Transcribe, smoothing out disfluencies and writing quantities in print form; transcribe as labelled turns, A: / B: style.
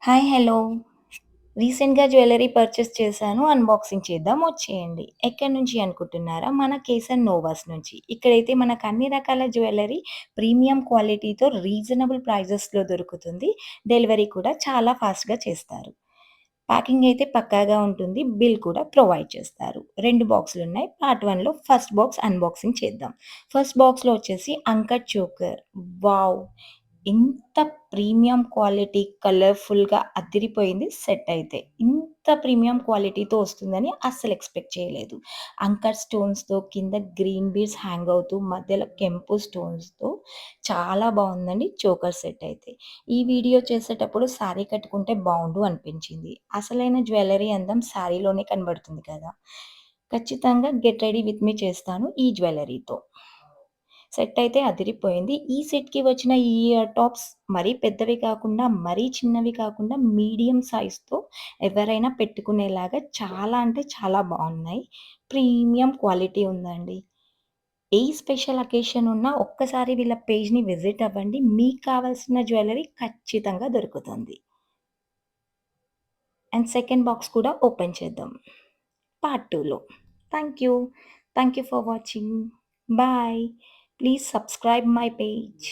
A: Hi. Hello. రీసెంట్‌గా jewellery purchase చేశాను. Unboxing చేద్దాం వచ్చేయండి. ఎక్కడి నుంచి అనుకుంటున్నారా? మన కేసన్ నోవాస్ నుంచి. ఇక్కడైతే మనకు అన్ని రకాల జ్యువెల్లరీ ప్రీమియం క్వాలిటీతో రీజనబుల్ ప్రైజెస్‌లో దొరుకుతుంది. డెలివరీ కూడా చాలా ఫాస్ట్‌గా చేస్తారు. ప్యాకింగ్ అయితే పక్కాగా ఉంటుంది. బిల్ కూడా ప్రొవైడ్ చేస్తారు. 2 బాక్సులున్నాయి. పార్ట్ 1లో ఫస్ట్ బాక్స్ అన్బాక్సింగ్ చేద్దాం. ఫస్ట్ బాక్స్‌లో వచ్చేసి అంకట్ చోకర్. వావ్! ఇంత ప్రీమియం క్వాలిటీ కలర్‌ఫుల్‌గా అదిరిపోయింది సెట్ అయితే. ఇంత ప్రీమియం క్వాలిటీతో వస్తుందని అస్సలు ఎక్స్‌పెక్ట్ చేయలేదు. అంకర్ స్టోన్స్‌తో కింద గ్రీన్ బీడ్స్ హ్యాంగ్ అవుతూ మధ్యలో కెంపు స్టోన్స్‌తో చాలా బావుందండి చోకర్ సెట్ అయితే. ఈ వీడియో చేసేటప్పుడు శారీ కట్టుకుంటే బావుండు అనిపించింది. అసలైన జ్యువెల్లరీ అందం శారీలోనే కనబడుతుంది కదా! ఖచ్చితంగా గెట్ రెడీ విత్ మీ చేస్తాను ఈ జ్యువెల్లరీతో. సెట్ అయితే అదిరిపోయింది. ఈ సెట్‌కి వచ్చిన ఈ ఇయర్ టాప్స్ మరీ పెద్దవి కాకుండా, మరీ చిన్నవి కాకుండా మీడియం సైజ్‌తో ఎవరైనా పెట్టుకునేలాగా చాలా అంటే చాలా బావున్నాయి. ప్రీమియం క్వాలిటీ ఉందండి. ఏ స్పెషల్ అకేషన్ ఉన్నా ఒక్కసారి వీళ్ళ పేజ్‌ని విజిట్ అవ్వండి. మీకు కావాల్సిన జ్యువెల్లరీ ఖచ్చితంగా దొరుకుతుంది. అండ్ సెకండ్ బాక్స్ కూడా ఓపెన్ చేద్దాం. పార్ట్ 2లో. Thank you. Thank you for watching. Bye. Please subscribe my page.